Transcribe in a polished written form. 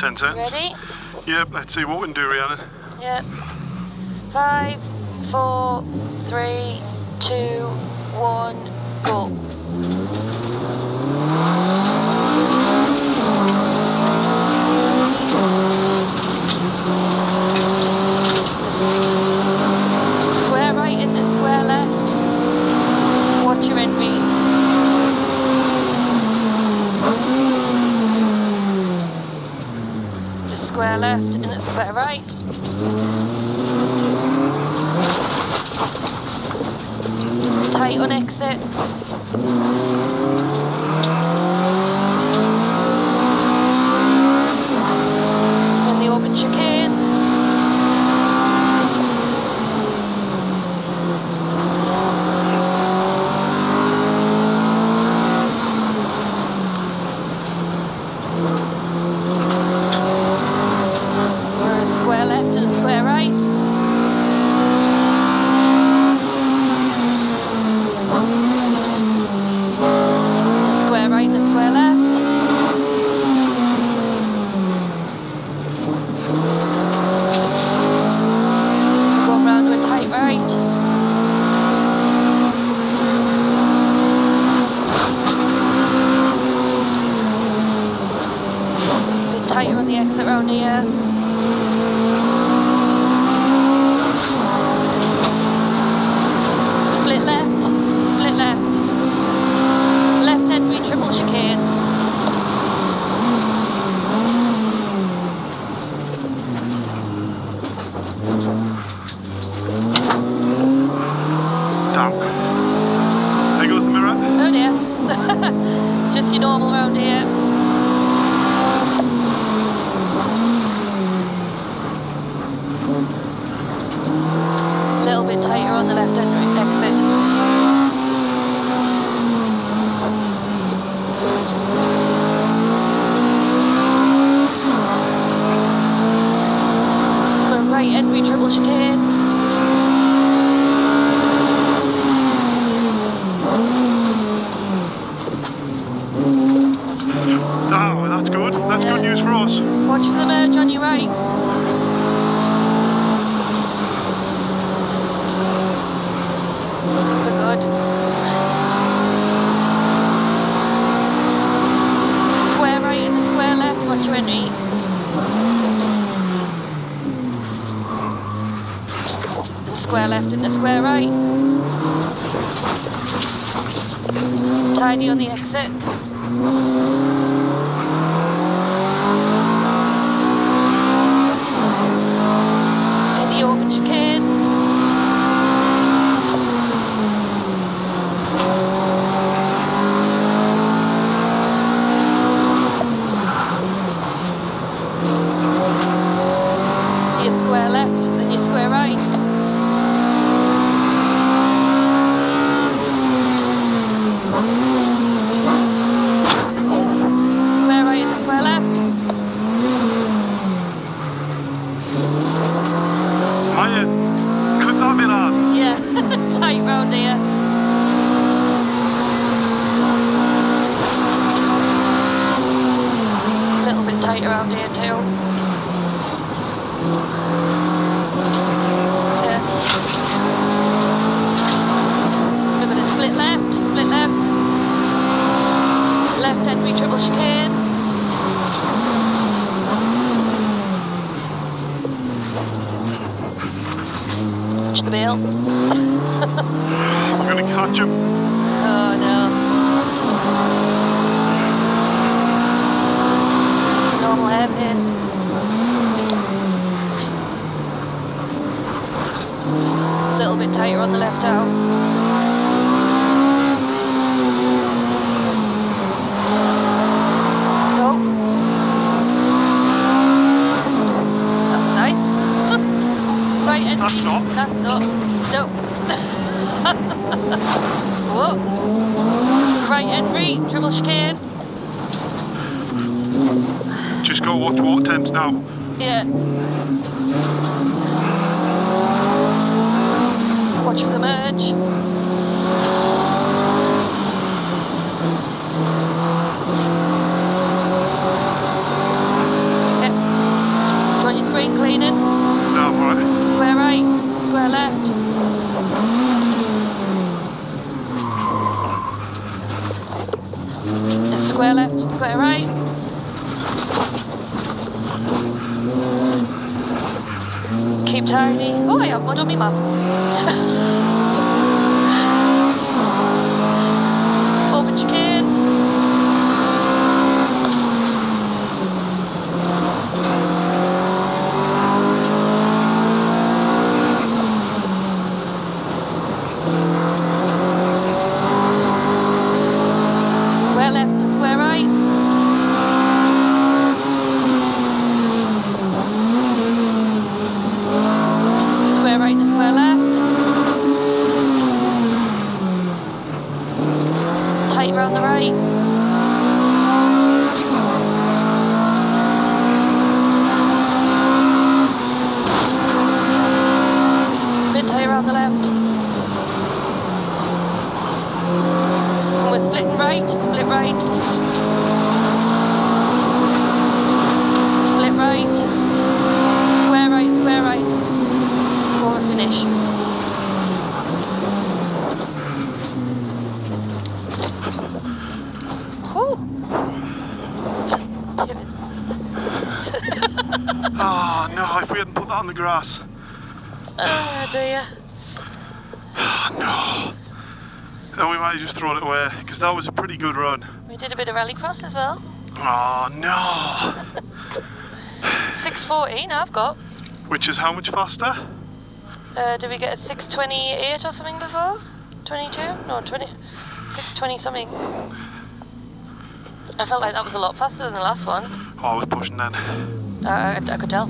10 cents. Ready? Yep, let's see what we can do, Rhiannon. Yep. 5, 4, 3, 2, 1, go. Square right into square left. Watch your Henry. Just square left and it's square right. Tight on exit. In the open chicane. Square left and a square right. A square right and a square left. Going round to a tight right. A bit tighter on the exit round here. Split left, split left. Left Henry, triple chicane. Damn. There goes the mirror. Oh dear. Just your normal round here. A little bit tighter on the left hand exit. Right Henry, triple chicane. Oh, that's good. That's good news for us. Watch for the merge on your right. We're good. Square right and the square left. Watch your Henry. Square left and the square right. Tidy on the exit. In the open chicane. Your square left, then your square right. Square right and the square left. Maya, clip that bit on. Yeah, tight round here. A little bit tight around here too. Yeah. We're going to split left, split left. Left Henry, triple chicane. Watch the bale. We're going to catch him. Oh no. Normal hairpin. A little bit tighter on the left out. No. That was nice. Right Henry. That's not. That's not. No. Whoa. Right Henry, triple chicane. Just go watch water temps now. Yeah. Watch for the merge. Yep. screen cleaning. No, I'm right. Square right, square left. Square left, square right. Keep tidy. Oh, I have mud on me map. Open chicane. Square left and square right. Square right and square left. Tight round the right. Bit tight round the left. And we're splitting right, split right. Split right. Square right, square right. Over finish. Whew. Oh no, if we hadn't put that on the grass. Oh dear. Oh no. And we might have just thrown it away, because that was a pretty good run. We did a bit of rallycross as well. Oh no. 6:14 I've got. Which is how much faster? Did we get a 6:28 or something before? 22? No, 20. 6:20 something. I felt like that was a lot faster than the last one. Oh, I was pushing then. I could tell.